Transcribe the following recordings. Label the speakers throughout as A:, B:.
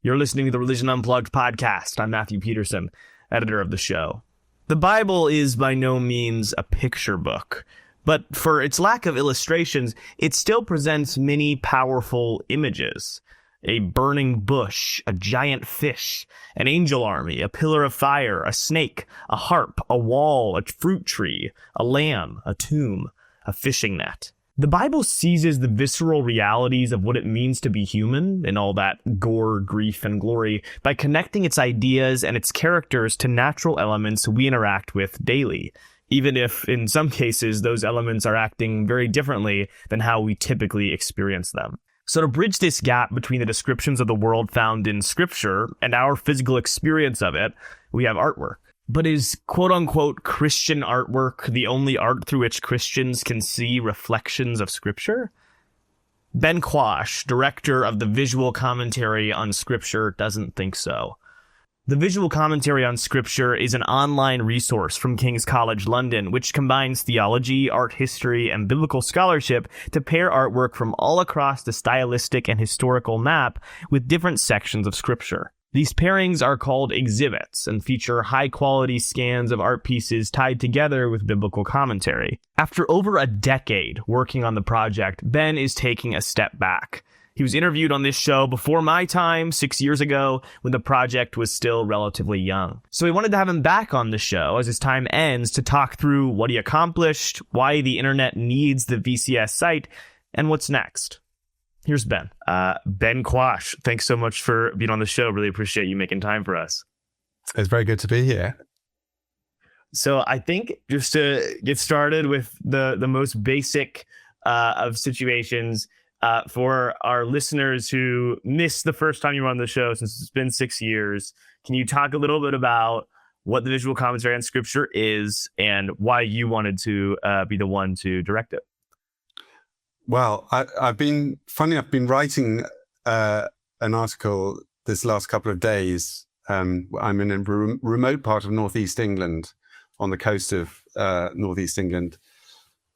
A: You're listening to the Religion Unplugged podcast. I'm Matthew Peterson, editor of the show. The Bible is by no means a picture book, but for its lack of illustrations, it still presents many powerful images. A burning bush, a giant fish, an angel army, a pillar of fire, a snake, a harp, a wall, a fruit tree, a lamb, a tomb, a fishing net. The Bible seizes the visceral realities of what it means to be human and all that gore, grief, and glory by connecting its ideas and its characters to natural elements we interact with daily, even if, in some cases, those elements are acting very differently than how we typically experience them. So to bridge this gap between the descriptions of the world found in Scripture and our physical experience of it, we have artwork. But is quote-unquote Christian artwork the only art through which Christians can see reflections of Scripture? Ben Quash, director of the Visual Commentary on Scripture, doesn't think so. The Visual Commentary on Scripture is an online resource from King's College London, which combines theology, art history, and biblical scholarship to pair artwork from all across the stylistic and historical map with different sections of Scripture. These pairings are called exhibits and feature high-quality scans of art pieces tied together with biblical commentary. After over a decade working on the project, Ben is taking a step back. He was interviewed on this show before my time, 6 years ago, when the project was still relatively young. So we wanted to have him back on the show as his time ends to talk through what he accomplished, why the internet needs the VCS site, and what's next. Here's Ben. Ben Quash, thanks so much for being on the show. Really appreciate you making time for us.
B: It's very good to be here.
A: So I think just to get started with the most basic of situations, for our listeners who missed the first time you were on the show, since it's been 6 years, can you talk a little bit about what the Visual Commentary on Scripture is and why you wanted to be the one to direct it?
B: Well, I've been writing an article this last couple of days. I'm in a remote part of northeast England, on the coast of northeast England,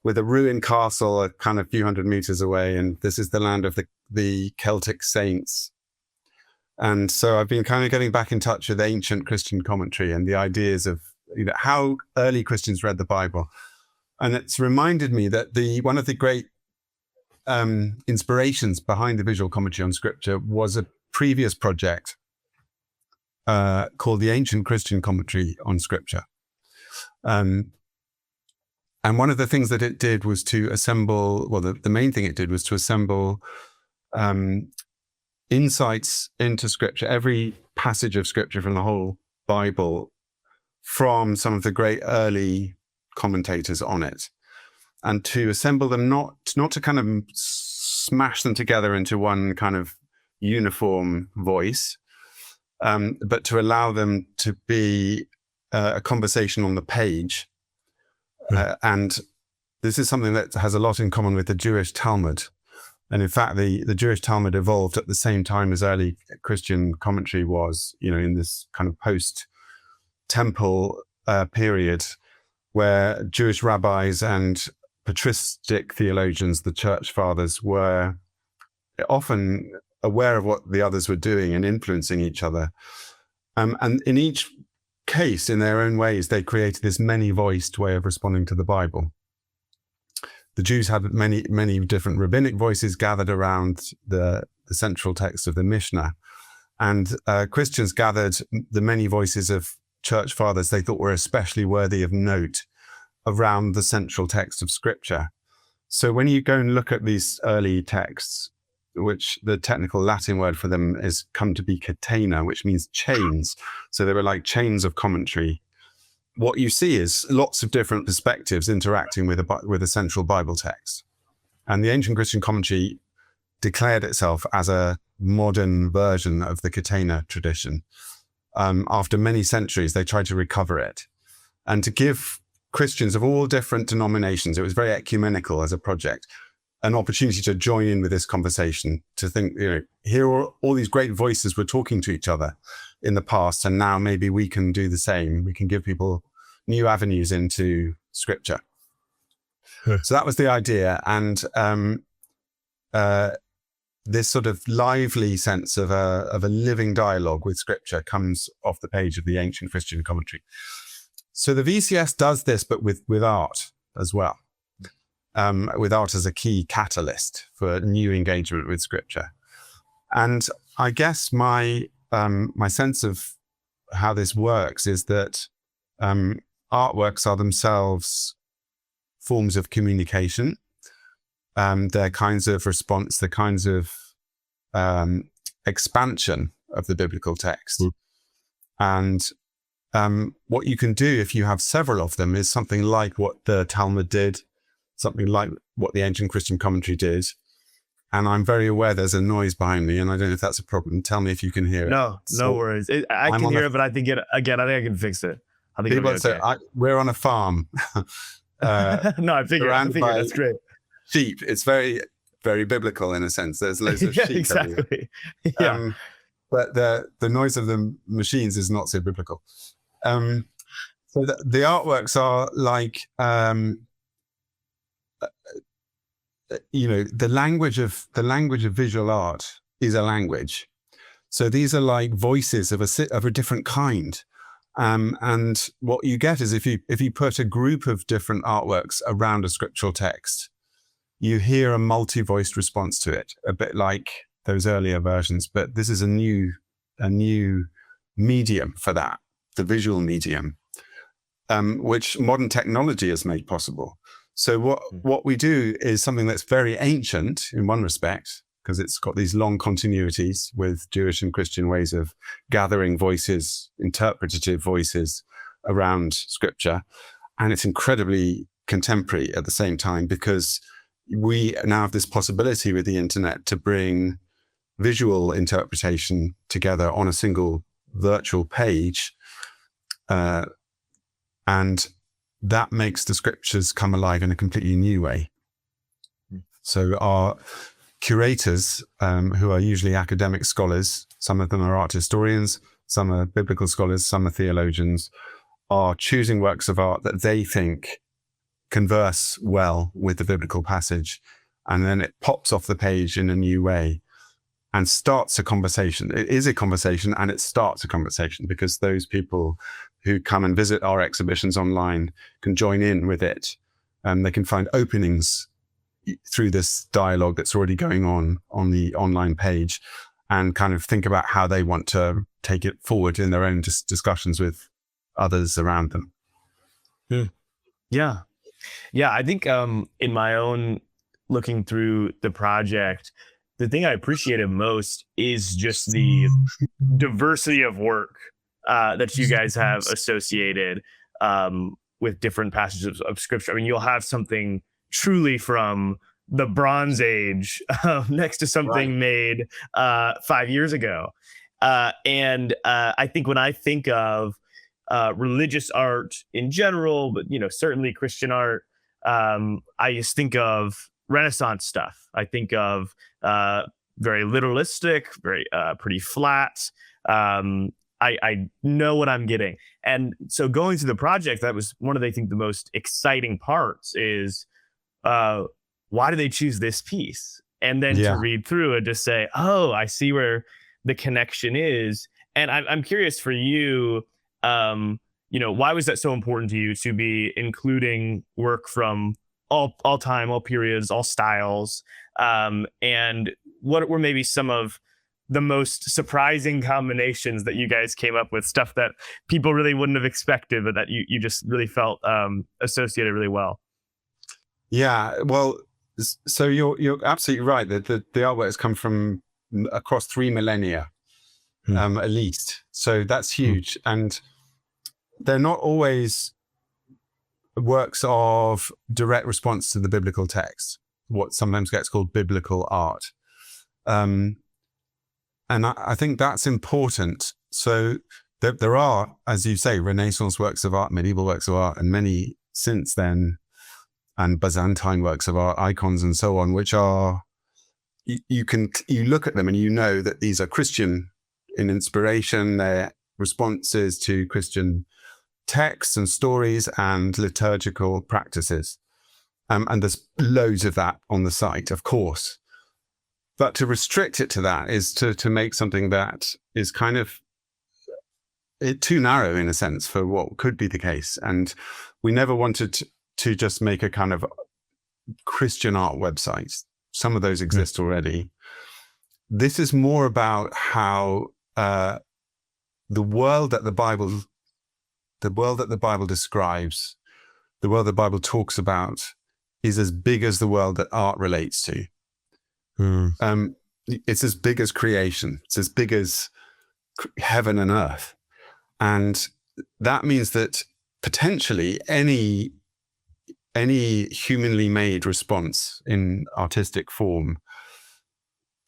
B: with a ruined castle a kind of few hundred meters away, and this is the land of the Celtic saints. And so I've been kind of getting back in touch with ancient Christian commentary and the ideas of how early Christians read the Bible. And it's reminded me that one of the great inspirations behind the Visual Commentary on Scripture was a previous project called the Ancient Christian Commentary on Scripture. And one of the things that it did was to assemble, the main thing it did was to assemble insights into Scripture, every passage of Scripture from the whole Bible, from some of the great early commentators on it, and to assemble them not to kind of smash them together into one kind of uniform voice, but to allow them to be a conversation on the page. And this is something that has a lot in common with the Jewish Talmud. And in fact, the Jewish Talmud evolved at the same time as early Christian commentary was, in this kind of post-temple period, where Jewish rabbis and patristic theologians, the church fathers, were often aware of what the others were doing and influencing each other. And in each case, in their own ways, they created this many-voiced way of responding to the Bible. The Jews had many, many different rabbinic voices gathered around the central text of the Mishnah. And Christians gathered the many voices of church fathers they thought were especially worthy of note around the central text of Scripture. So when you go and look at these early texts, which the technical Latin word for them is come to be catena, which means chains. So they were like chains of commentary. What you see is lots of different perspectives interacting with a central Bible text. And the ancient Christian commentary declared itself as a modern version of the catena tradition. After many centuries, they tried to recover it and to give Christians of all different denominations, it was very ecumenical as a project, an opportunity to join in with this conversation, to think, here are all these great voices were talking to each other in the past, and now maybe we can do the same. We can give people new avenues into Scripture. So that was the idea. And this sort of lively sense of a living dialogue with scripture comes off the page of the ancient Christian commentary. So the VCS does this, but with art as well, with art as a key catalyst for new engagement with scripture. And I guess my sense of how this works is that artworks are themselves forms of communication. They're kinds of response, the kinds of expansion of the biblical text. And what you can do if you have several of them is something like what the Talmud did, something like what the ancient Christian commentary did. And I'm very aware there's a noise behind me, and I don't know if that's a problem. Tell me if you can hear it.
A: No worries. I can hear it, but I think I can fix it. I think
B: people
A: it'll be okay.
B: say we're on a farm.
A: No, I figured that's great.
B: Sheep. It's very, very biblical in a sense. There's loads of sheep.
A: Exactly. Yeah.
B: But the noise of the machines is not so biblical. So the artworks are like, the language of visual art is a language. So these are like voices of a different kind. And what you get is if you put a group of different artworks around a scriptural text, you hear a multi-voiced response to it, a bit like those earlier versions. But this is a new medium for that, the visual medium, which modern technology has made possible. So what we do is something that's very ancient in one respect, because it's got these long continuities with Jewish and Christian ways of gathering voices, interpretative voices around scripture. And it's incredibly contemporary at the same time, because we now have this possibility with the internet to bring visual interpretation together on a single virtual page. And that makes the scriptures come alive in a completely new way. So our curators, who are usually academic scholars, some of them are art historians, some are biblical scholars, some are theologians, are choosing works of art that they think converse well with the biblical passage. And then it pops off the page in a new way and starts a conversation. It is a conversation, and it starts a conversation because those people who come and visit our exhibitions online can join in with it. And they can find openings through this dialogue that's already going on the online page, and kind of think about how they want to take it forward in their own discussions with others around them.
A: Yeah. I think in my own looking through the project, the thing I appreciated most is just the diversity of work that you guys have associated with different passages of scripture. I mean, you'll have something truly from the Bronze Age next to something made 5 years ago. And I think when I think of religious art in general, but certainly Christian art, I just think of Renaissance stuff. I think of very literalistic, very pretty flat. I know what I'm getting. And so going through the project, that was one of the most exciting parts is why do they choose this piece? And then to read through and just say, oh, I see where the connection is. And I'm curious for you, why was that so important to you to be including work from all time, all periods, all styles? And what were maybe some of the most surprising combinations that you guys came up with, stuff that people really wouldn't have expected, but that you just really felt associated really well?
B: Yeah, well, so you're absolutely right that the artwork has come from across 3 millennia, at least. So that's huge. And they're not always works of direct response to the biblical text, what sometimes gets called biblical art. And I think that's important. So there are, as you say, Renaissance works of art, medieval works of art, and many since then, and Byzantine works of art, icons and so on, which are, you look at them and you know that these are Christian in inspiration. They're responses to Christian texts and stories and liturgical practices. And there's loads of that on the site, of course. But to restrict it to that is to make something that is kind of too narrow in a sense for what could be the case. And we never wanted to just make a kind of Christian art website. Some of those exist already. This is more about how the world that the Bible describes, the world the Bible talks about, is as big as the world that art relates to. It's as big as creation. It's as big as heaven and earth. And that means that potentially any humanly made response in artistic form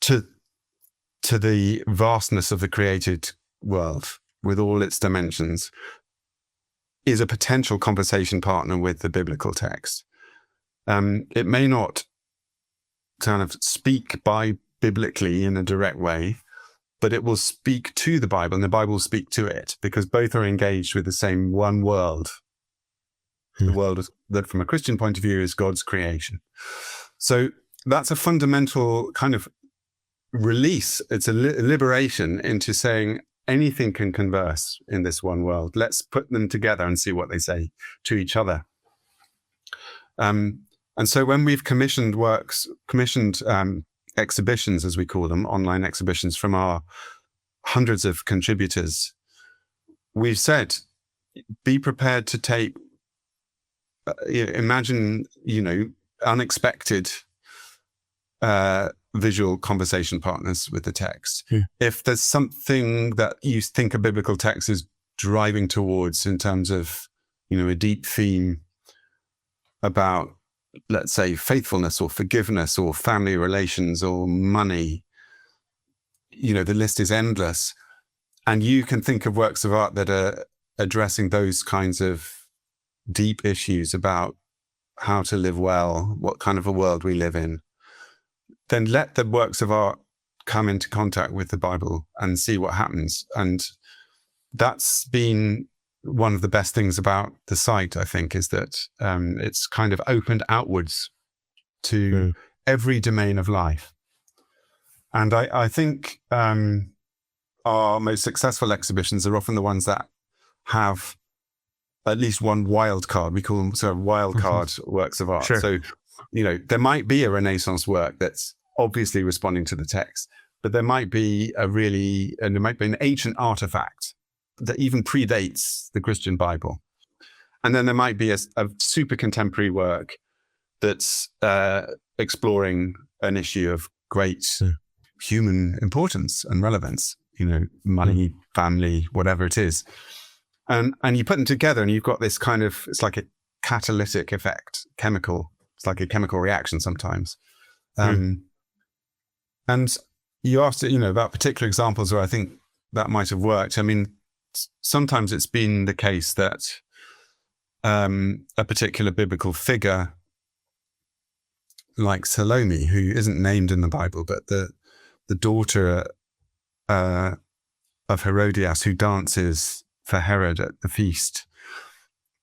B: to the vastness of the created world with all its dimensions is a potential conversation partner with the biblical text. It may not kind of speak biblically in a direct way, but it will speak to the Bible and the Bible will speak to it, because both are engaged with the same one world. The world that from a Christian point of view is God's creation. So that's a fundamental kind of release. It's a liberation into saying anything can converse in this one world. Let's put them together and see what they say to each other. And so when we've commissioned exhibitions, as we call them, online exhibitions from our hundreds of contributors, we've said, be prepared to take, imagine, unexpected visual conversation partners with the text. If there's something that you think a biblical text is driving towards in terms of, a deep theme about, let's say, faithfulness or forgiveness or family relations or money, the list is endless. And you can think of works of art that are addressing those kinds of deep issues about how to live well, what kind of a world we live in. Then let the works of art come into contact with the Bible and see what happens. And that's been one of the best things about the site, I think, is that it's kind of opened outwards to every domain of life. And I think our most successful exhibitions are often the ones that have at least one wild card. We call them sort of wild card works of art.
A: Sure.
B: So, there might be a Renaissance work that's obviously responding to the text, but there might be an ancient artifact that even predates the Christian Bible. And then there might be a super contemporary work that's exploring an issue of great human importance and relevance, money, family, whatever it is. And you put them together and you've got this kind of, it's like a catalytic effect, chemical. It's like a chemical reaction sometimes. And you asked, about particular examples where I think that might have worked. I mean, sometimes it's been the case that a particular biblical figure like Salome, who isn't named in the Bible, but the daughter of Herodias, who dances for Herod at the feast,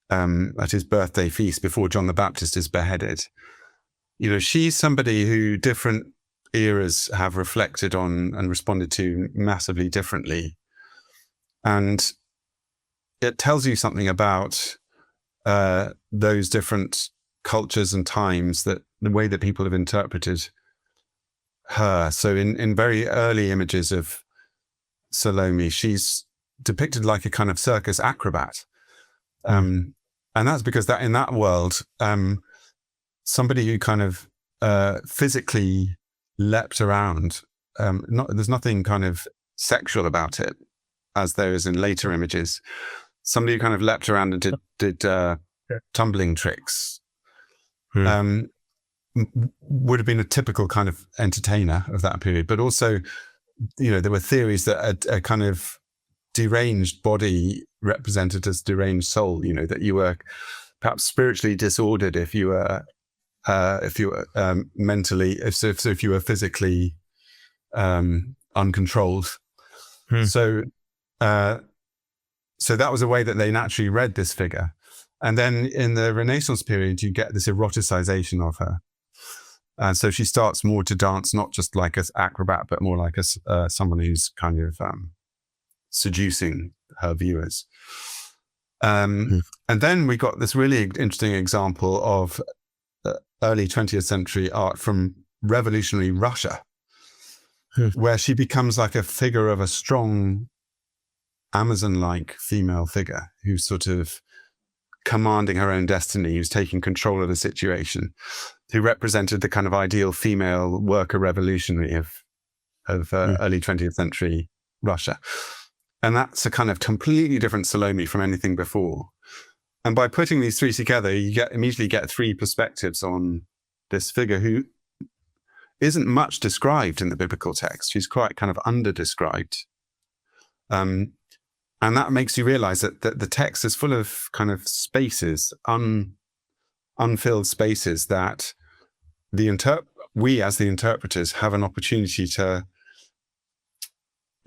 B: at his birthday feast before John the Baptist is beheaded. She's somebody who different eras have reflected on and responded to massively differently. And it tells you something about those different cultures and times, that the way that people have interpreted her. So in very early images of Salome, she's depicted like a kind of circus acrobat. And that's because that in that world, somebody who kind of physically leapt around, there's nothing kind of sexual about it, as there is in later images. Somebody who kind of leapt around and did tumbling tricks would have been a typical kind of entertainer of that period. But also, there were theories that a kind of deranged body represented as deranged soul, that you were perhaps spiritually disordered if you were mentally, if you were physically uncontrolled. So that was a way that they naturally read this figure. And then in the Renaissance period, you get this eroticization of her. And so she starts more to dance, not just like an acrobat, but more like someone who's kind of seducing her viewers. And then we got this really interesting example of early 20th century art from revolutionary Russia, where she becomes like a figure of a strong Amazon-like female figure who's sort of commanding her own destiny, who's taking control of the situation, who represented the kind of ideal female worker revolutionary of early 20th century Russia. And that's a kind of completely different Salome from anything before. And by putting these three together, you immediately get three perspectives on this figure who isn't much described in the biblical text. She's quite kind of under-described. And that makes you realize that the text is full of kind of spaces, unfilled spaces that we as the interpreters have an opportunity to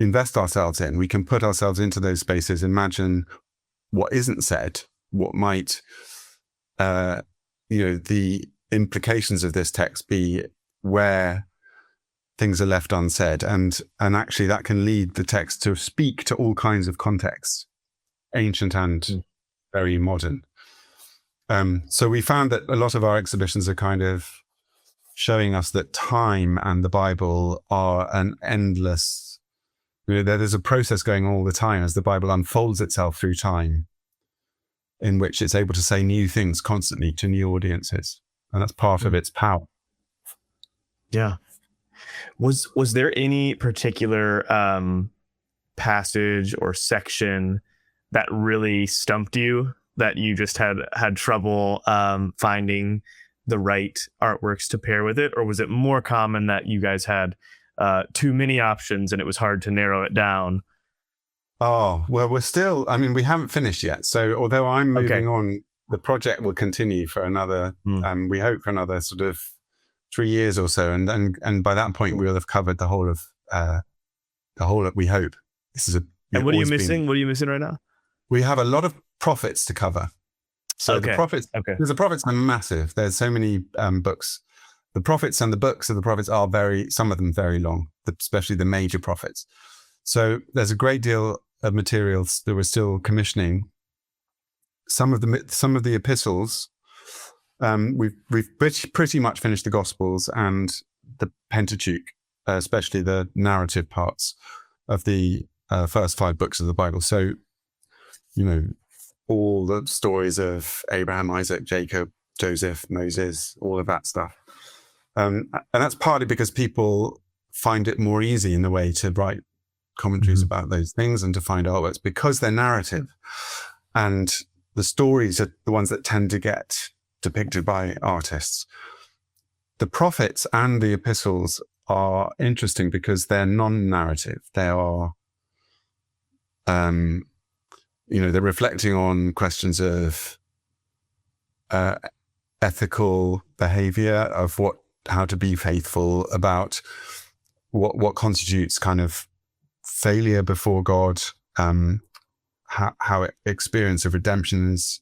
B: invest ourselves in. We can put ourselves into those spaces, imagine what isn't said, what might, the implications of this text be where things are left unsaid. And actually that can lead the text to speak to all kinds of contexts, ancient and very modern. So we found that a lot of our exhibitions are kind of showing us that time and the Bible are an endless, there's a process going on all the time as the Bible unfolds itself through time, in which it's able to say new things constantly to new audiences. And that's part of its power.
A: Yeah. Was there any particular passage or section that really stumped you, that you just had trouble finding the right artworks to pair with it? Or was it more common that you guys had too many options and it was hard to narrow it down?
B: Oh, well, we haven't finished yet. So although I'm moving on, the project will continue for another, we hope for another sort of 3 years or so. And by that point, we'll have covered the whole of, we hope.
A: And what are you missing? What are you missing right now?
B: We have a lot of prophets to cover. So the prophets, because the prophets are massive. There's so many books. The prophets and the books of the prophets are some of them very long, especially the major prophets. So there's a great deal of materials that we're still commissioning. Some of the epistles, we've pretty much finished the Gospels and the Pentateuch, especially the narrative parts of the first 5 books of the Bible. So, all the stories of Abraham, Isaac, Jacob, Joseph, Moses, all of that stuff. And that's partly because people find it more easy in the way to write commentaries about those things and to find artworks because they're narrative. And the stories are the ones that tend to get depicted by artists. The prophets and the epistles are interesting because they're non-narrative. They are, they're reflecting on questions of ethical behavior, of how to be faithful, about what constitutes kind of failure before God, how experience of redemption is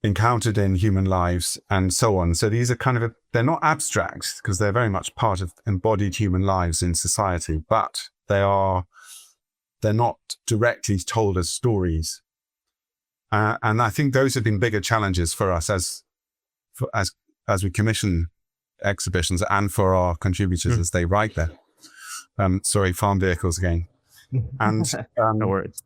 B: encountered in human lives, and so on. So these are they're not abstract because they're very much part of embodied human lives in society, but they're not directly told as stories. And I think those have been bigger challenges for us as we commission exhibitions and for our contributors as they write them. Sorry, farm vehicles again. And
A: no worries.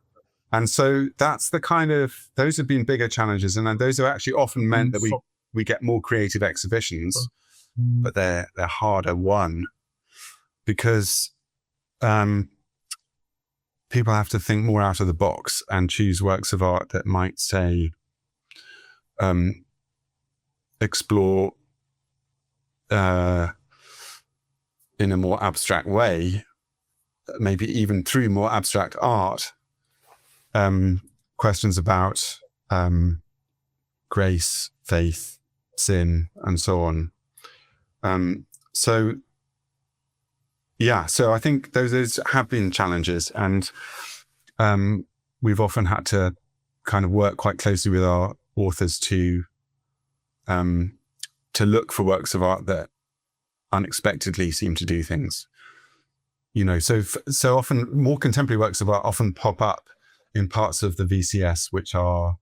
B: And so that's those have been bigger challenges. And those have actually often meant that we get more creative exhibitions, but they're harder won because people have to think more out of the box and choose works of art that might say, explore in a more abstract way, maybe even through more abstract art, questions about grace, faith, sin, and so on. So I think those have been challenges, and we've often had to kind of work quite closely with our authors to to look for works of art that unexpectedly seem to do things. So often more contemporary works of art often pop up in parts of the VCS which are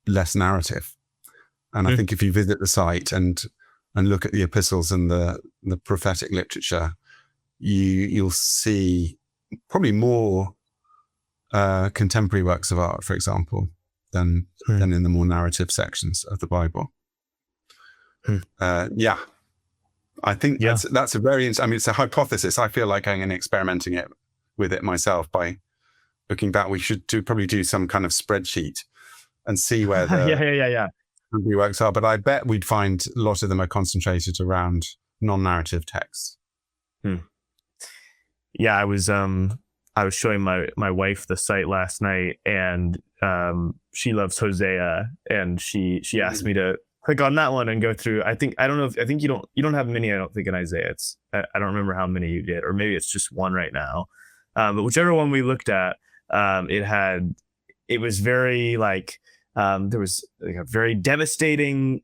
B: less narrative. And I think if you visit the site and look at the epistles and the prophetic literature, you'll see probably more contemporary works of art, for example, than in the more narrative sections of the Bible. I think that's a very, it's a hypothesis. I feel like I'm experimenting with it myself by looking back. We should probably do some kind of spreadsheet and see where the contemporary works are. But I bet we'd find a lot of them are concentrated around non-narrative texts.
A: Yeah, I was showing my wife the site last night, and she loves Hosea, and she asked me to click on that one and go through. I think you don't have many. I don't think in Isaiah. I don't remember how many you did, or maybe it's just one right now. But whichever one we looked at, it was very like there was like a very devastating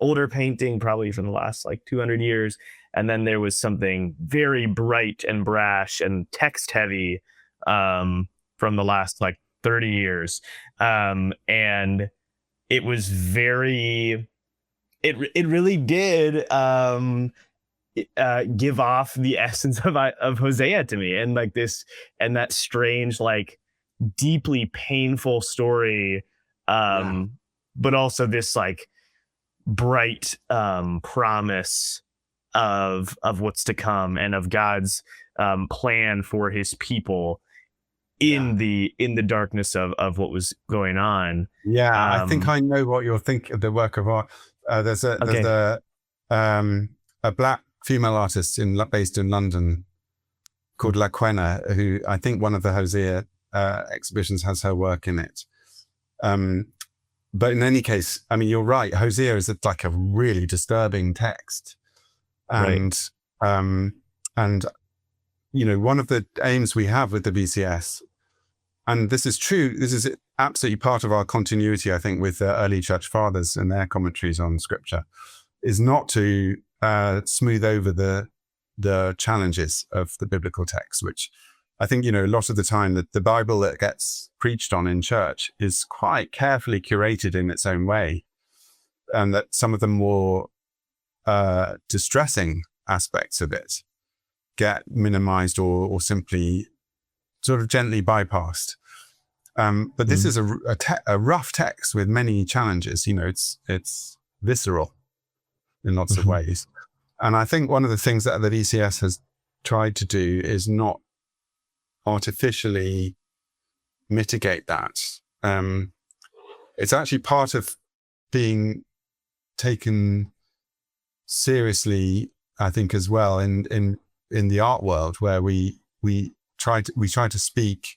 A: older painting, probably from the last like 200 years. And then there was something very bright and brash and text heavy from the last like 30 years. And it was very, it really did give off the essence of Hosea to me. And like this, and that strange, like deeply painful story. But also this like bright promise of what's to come and of God's plan for his people in the darkness of what was going on.
B: I think I know what you're thinking of the work of art. There's a black female artist based in London called La Quena, who I think one of the Hosea exhibitions has her work in it. But in any case, I mean, you're right. Hosea is like a really disturbing text. And one of the aims we have with the VCS, and this is true, this is absolutely part of our continuity, I think, with the early church fathers and their commentaries on scripture, is not to smooth over the challenges of the biblical text, which I think, a lot of the time that the Bible that gets preached on in church is quite carefully curated in its own way, and that some of the more distressing aspects of it get minimized or simply sort of gently bypassed. But this is a rough text with many challenges. It's visceral in lots of ways. And I think one of the things that the VCS has tried to do is not artificially mitigate that. It's actually part of being taken seriously, I think, as well in the art world, where we try to speak.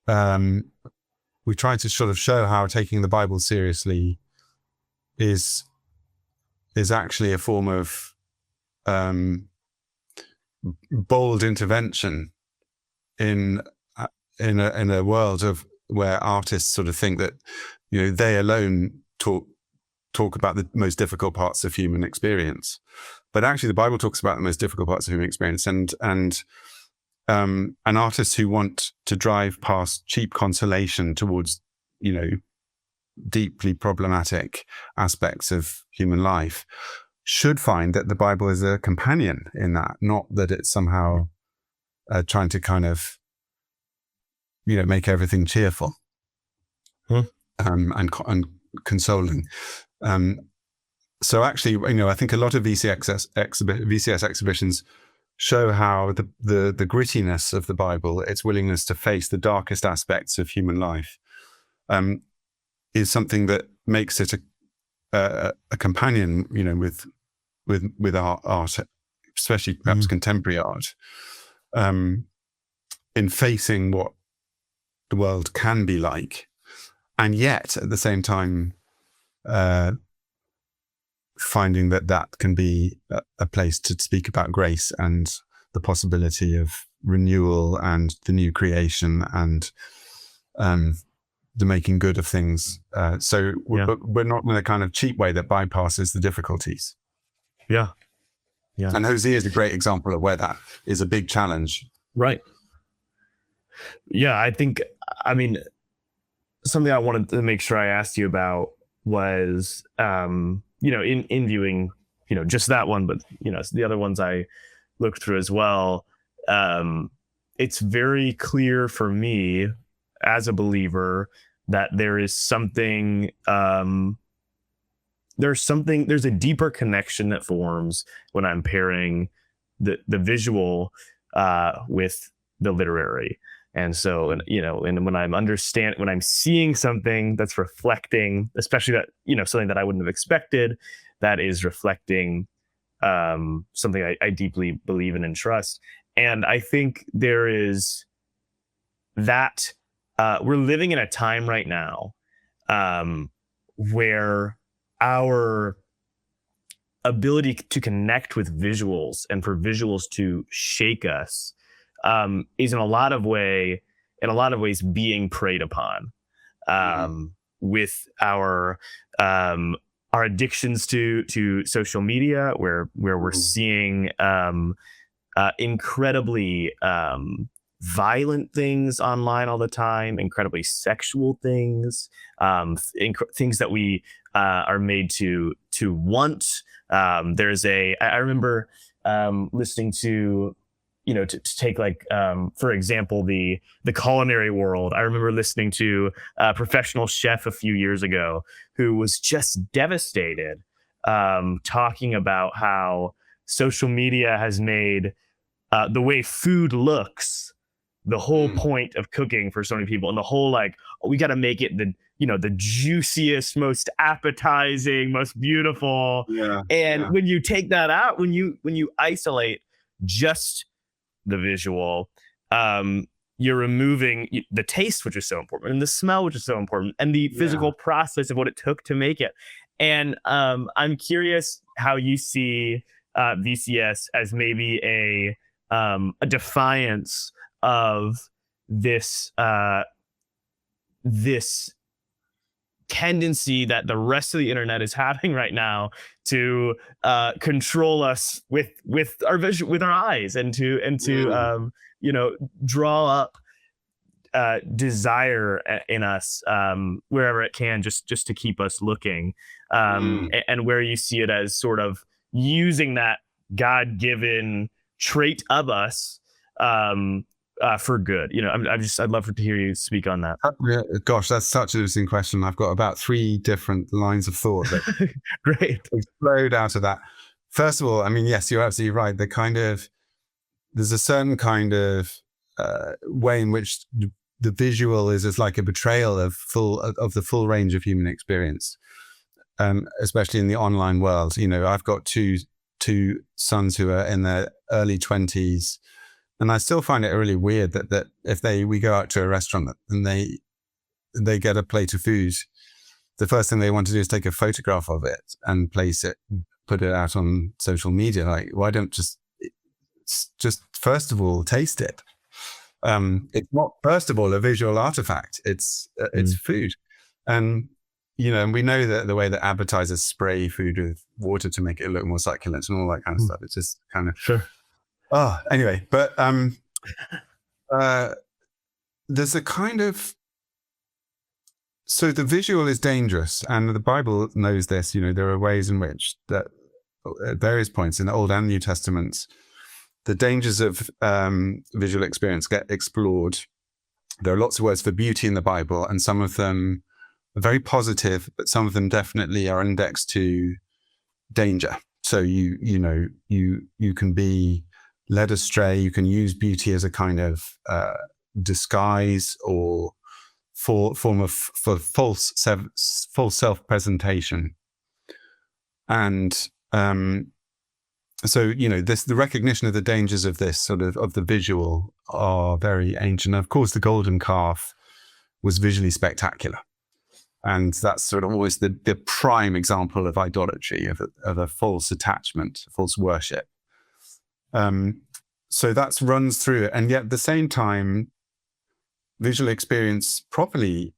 B: We try to sort of show how taking the Bible seriously is actually a form of bold intervention in a world where artists sort of think that they alone talk about the most difficult parts of human experience, but actually the Bible talks about the most difficult parts of human experience, and artists who want to drive past cheap consolation towards deeply problematic aspects of human life should find that the Bible is a companion in that, not that it's somehow trying to kind of make everything cheerful and consoling. So actually, I think a lot of VCS exhibitions show how the grittiness of the Bible, its willingness to face the darkest aspects of human life, is something that makes it a companion, with our art, especially perhaps contemporary art, in facing what the world can be like, and yet at the same time finding that can be a place to speak about grace and the possibility of renewal and the new creation and the making good of things. So
A: Yeah.
B: we're not in a kind of cheap way that bypasses the difficulties.
A: Yeah. Yeah.
B: And Hosea is a great example of where that is a big challenge.
A: Right. Yeah. I mean, something I wanted to make sure I asked you about was, in viewing, just that one, but, the other ones I looked through as well. It's very clear for me as a believer that there is something, there's a deeper connection that forms when I'm pairing the visual with the literary. And so, and when I'm seeing something that's reflecting, especially that, something that I wouldn't have expected, that is reflecting something I deeply believe in and trust. And I think there is that we're living in a time right now where our ability to connect with visuals and for visuals to shake us is in a lot of ways being preyed upon with our addictions to social media, where we're seeing incredibly violent things online all the time, incredibly sexual things, things that we are made to want. I remember listening to, to take like, for example, the culinary world. I remember listening to a professional chef a few years ago who was just devastated, talking about how social media has made the way food looks the whole point of cooking for so many people, and the whole like, we got to make it the juiciest, most appetizing, most beautiful. And when you take that out, when you isolate just the visual, you're removing the taste, which is so important, and the smell, which is so important, and the physical process of what it took to make it. And I'm curious how you see VCS as maybe a defiance of this this tendency that the rest of the internet is having right now to control us with our vision, with our eyes, and to draw up desire in us wherever it can, just to keep us looking, and where you see it as sort of using that God-given trait of us for good. I'd love to hear you speak on that.
B: Gosh, that's such an interesting question. I've got about 3 different lines of thought that
A: Great.
B: explode out of that. First of all, I mean, yes, you're absolutely right. There's a certain kind of way in which the visual is like a betrayal of the full range of human experience, especially in the online world. I've got two sons who are in their early 20s, and I still find it really weird that if we go out to a restaurant and they get a plate of food, the first thing they want to do is take a photograph of it and place it, put it out on social media. Like, why don't just first of all taste it? It's not first of all a visual artifact. It's food, and and we know that the way that advertisers spray food with water to make it look more succulent and all that kind of stuff. It's just kind of
A: sure.
B: Anyway, but there's a kind of, so the visual is dangerous, and the Bible knows this. There are ways in which that at various points in the Old and New Testaments, the dangers of visual experience get explored. There are lots of words for beauty in the Bible, and some of them are very positive, but some of them definitely are indexed to danger. So you can be led astray. You can use beauty as a kind of disguise or form of false self-presentation. And so the recognition of the dangers of this sort of the visual are very ancient. Of course, the golden calf was visually spectacular, and that's sort of always the prime example of idolatry, of a false attachment, false worship. So that runs through it, and yet at the same time, visual experience properly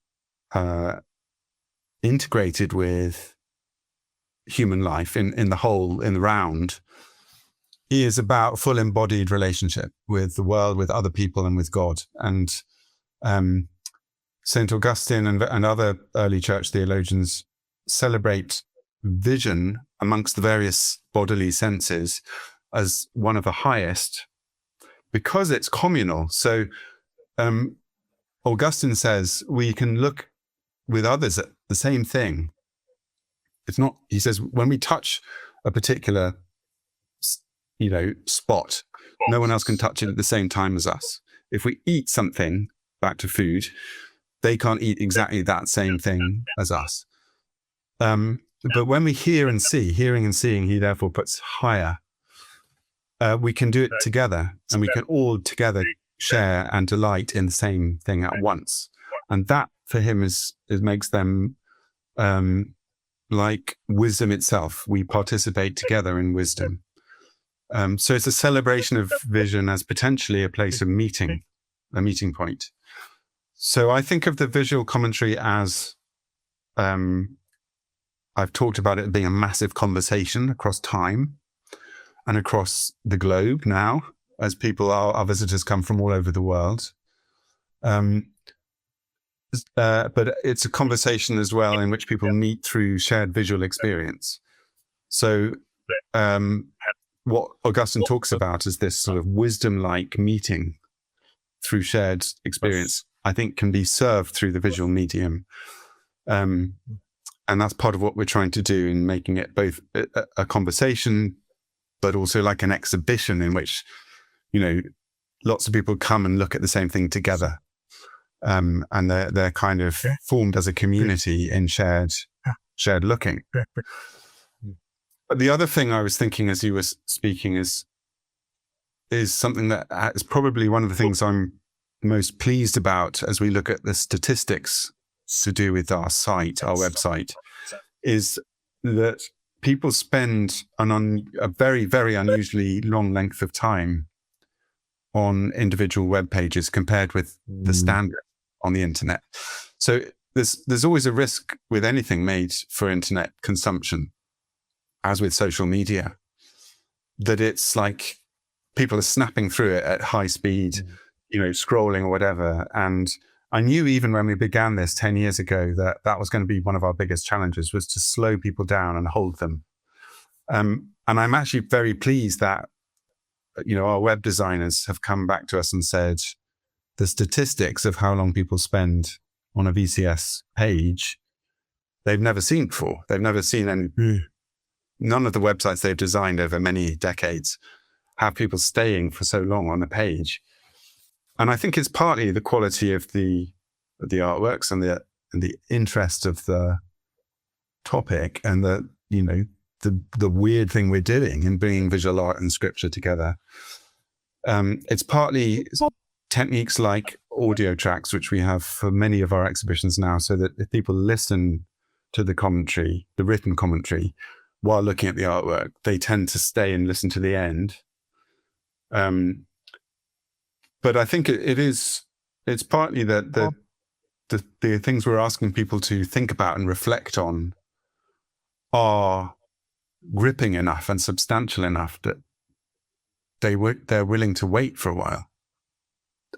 B: integrated with human life in the whole, in the round, is about full embodied relationship with the world, with other people, and with God. And St. Augustine and other early church theologians celebrate vision amongst the various bodily senses as one of the highest because it's communal. So Augustine says we can look with others at the same thing. It's not, he says, when we touch a particular, spot, no one else can touch it at the same time as us. If we eat something, back to food, they can't eat exactly that same thing as us. But when we hear and see, hearing and seeing, he therefore puts higher. We can do it together, and we can all together share and delight in the same thing at once. And that for him makes them like wisdom itself. We participate together in wisdom. So it's a celebration of vision as potentially a place of meeting, a meeting point. So I think of the visual commentary as, I've talked about it being a massive conversation across time and across the globe now, as our visitors come from all over the world. But it's a conversation as well in which people meet through shared visual experience. So what Augustine talks about is this sort of wisdom-like meeting through shared experience, I think can be served through the visual medium. And that's part of what we're trying to do in making it both a conversation, but also like an exhibition in which, lots of people come and look at the same thing together. And they're kind of formed as a community in shared looking. But the other thing I was thinking as you were speaking is something that is probably one of the things I'm most pleased about as we look at the statistics to do with our site, our website, is that people spend a very, very unusually long length of time on individual web pages compared with the standard on the internet. So there's always a risk with anything made for internet consumption, as with social media, that it's like people are snapping through it at high speed, scrolling or whatever. And I knew even when we began this 10 years ago that was going to be one of our biggest challenges, was to slow people down and hold them. And I'm actually very pleased that, our web designers have come back to us and said the statistics of how long people spend on a VCS page, they've never seen before. They've never seen any, none of the websites they've designed over many decades have people staying for so long on a page. And I think it's partly the quality of the artworks and the interest of the topic and the weird thing we're doing in bringing visual art and scripture together. It's partly techniques like audio tracks, which we have for many of our exhibitions now, so that if people listen to the commentary, the written commentary, while looking at the artwork, they tend to stay and listen to the end. But I think it's partly that the things we're asking people to think about and reflect on are gripping enough and substantial enough that they're willing to wait for a while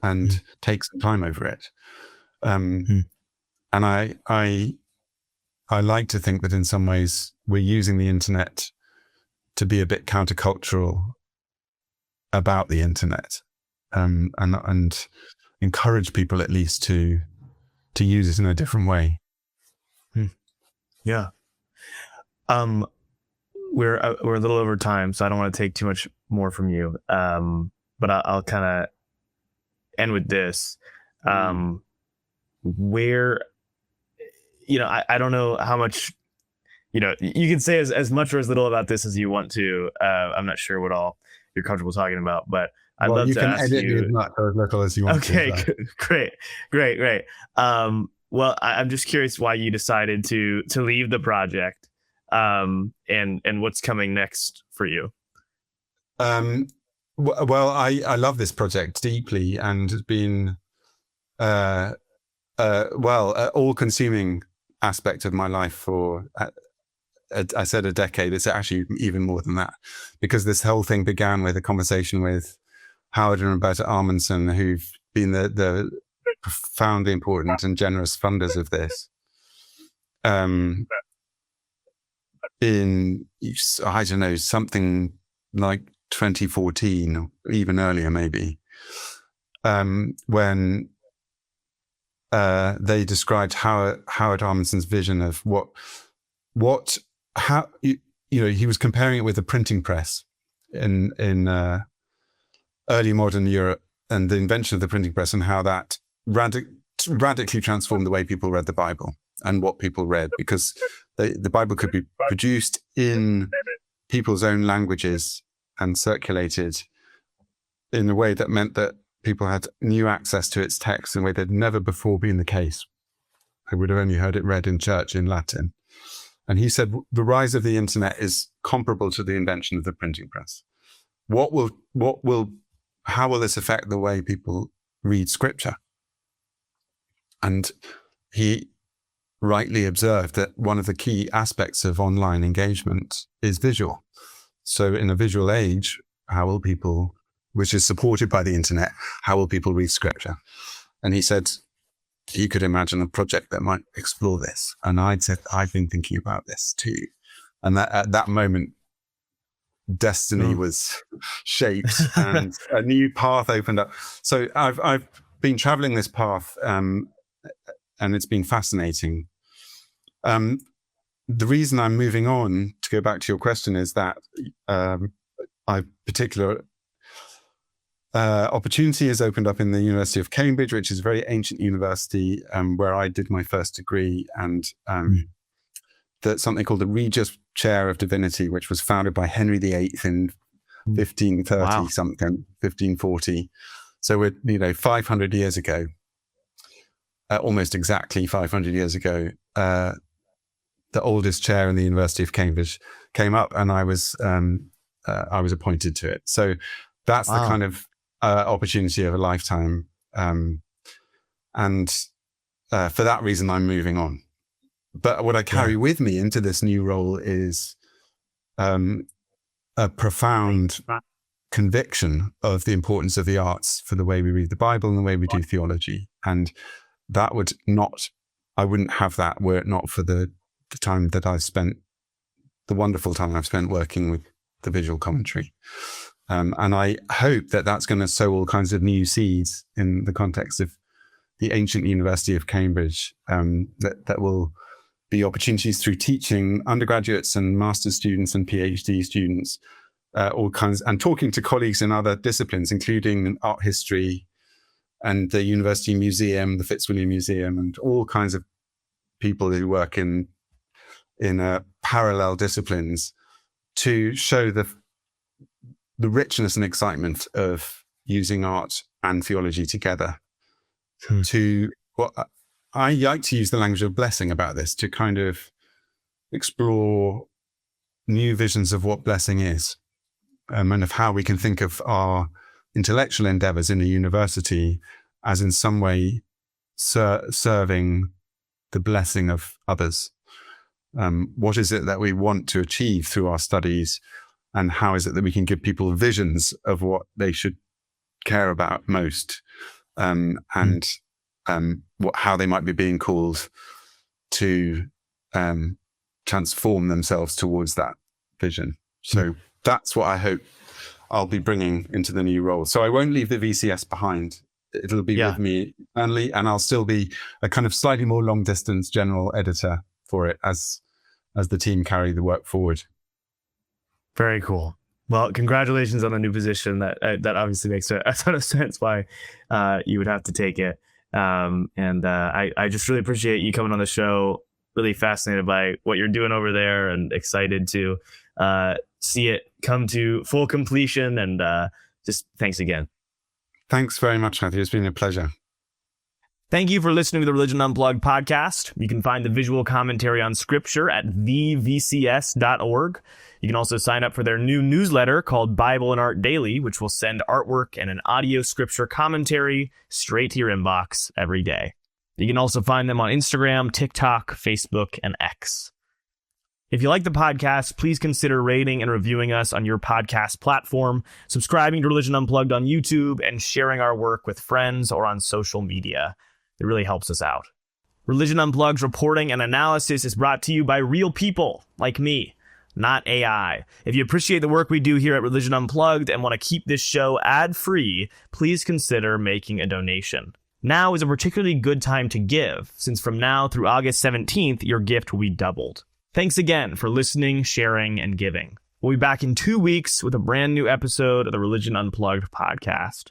B: and take some time over it. And I like to think that in some ways we're using the internet to be a bit countercultural about the internet, and encourage people at least to use it in a different way.
A: Yeah. We're a little over time, so I don't want to take too much more from you. But I'll kind of end with this. Where, I don't know how much, you can say as much or as little about this as you want to. I'm not sure what all you're comfortable talking about, but I'd love to ask you.
B: You can edit as much or as little as you want.
A: Okay, great. Well, I'm just curious why you decided to leave the project, and what's coming next for you.
B: Well, I love this project deeply, and it's been all-consuming aspect of my life for, I said a decade. It's actually even more than that, because this whole thing began with a conversation with Howard and Roberta Amundsen, who've been the profoundly important and generous funders of this. In, I don't know, something like 2014, or even earlier maybe, when they described Howard Amundsen's vision of how he was comparing it with the printing press in early modern Europe, and the invention of the printing press, and how that radically transformed the way people read the Bible and what people read, because the Bible could be produced in people's own languages and circulated in a way that meant that people had new access to its text in a way that had never before been the case. They would have only heard it read in church in Latin. And he said the rise of the internet is comparable to the invention of the printing press. How will this affect the way people read scripture? And he rightly observed that one of the key aspects of online engagement is visual. So in a visual age, how will people, which is supported by the internet, how will people read scripture? And he said, you could imagine a project that might explore this. And I'd said, I've been thinking about this too. And that at that moment, destiny was shaped and a new path opened up. So I've been traveling this path, and it's been fascinating. The reason I'm moving on, to go back to your question, is that particular opportunity has opened up in the University of Cambridge, which is a very ancient university, where I did my first degree, and that's something called the Regius Chair of Divinity, which was founded by Henry VIII in 1530 something, 1540. So we're 500 years ago, almost exactly 500 years ago. The oldest chair in the University of Cambridge came up, and I was appointed to it. So that's the kind of opportunity of a lifetime. And for that reason, I'm moving on. But what I carry with me into this new role is a profound conviction of the importance of the arts for the way we read the Bible and the way we do theology. And I wouldn't have that were it not for the time that I've spent, the wonderful time I've spent working with the visual commentary. And I hope that that's going to sow all kinds of new seeds in the context of the ancient University of Cambridge, that will be opportunities through teaching undergraduates and master's students and PhD students, all kinds, and talking to colleagues in other disciplines, including art history and the University Museum, the Fitzwilliam Museum, and all kinds of people who work in parallel disciplines, to show the richness and excitement of using art and theology together. To what I like to use the language of blessing about this, to kind of explore new visions of what blessing is, and of how we can think of our intellectual endeavors in a university as in some way serving the blessing of others. What is it that we want to achieve through our studies, and how is it that we can give people visions of what they should care about most, how they might be being called to transform themselves towards that vision. So that's what I hope I'll be bringing into the new role. So I won't leave the VCS behind. It'll be with me only, and I'll still be a kind of slightly more long distance general editor for it as the team carry the work forward.
A: Very cool. Well, congratulations on the new position. That obviously makes a ton of sense why you would have to take it. I just really appreciate you coming on the show. Really fascinated by what you're doing over there, and excited to see it come to full completion. And just thanks again.
B: Thanks very much, Matthew. It's been a pleasure.
A: Thank you for listening to the Religion Unplugged podcast. You can find the visual commentary on scripture at thevcs.org. You can also sign up for their new newsletter called Bible and Art Daily, which will send artwork and an audio scripture commentary straight to your inbox every day. You can also find them on Instagram, TikTok, Facebook, and X. If you like the podcast, please consider rating and reviewing us on your podcast platform, subscribing to Religion Unplugged on YouTube, and sharing our work with friends or on social media. It really helps us out. Religion Unplugged's reporting and analysis is brought to you by real people like me, not AI. If you appreciate the work we do here at Religion Unplugged and want to keep this show ad-free, please consider making a donation. Now is a particularly good time to give, since from now through August 17th, your gift will be doubled. Thanks again for listening, sharing, and giving. We'll be back in 2 weeks with a brand new episode of the Religion Unplugged podcast.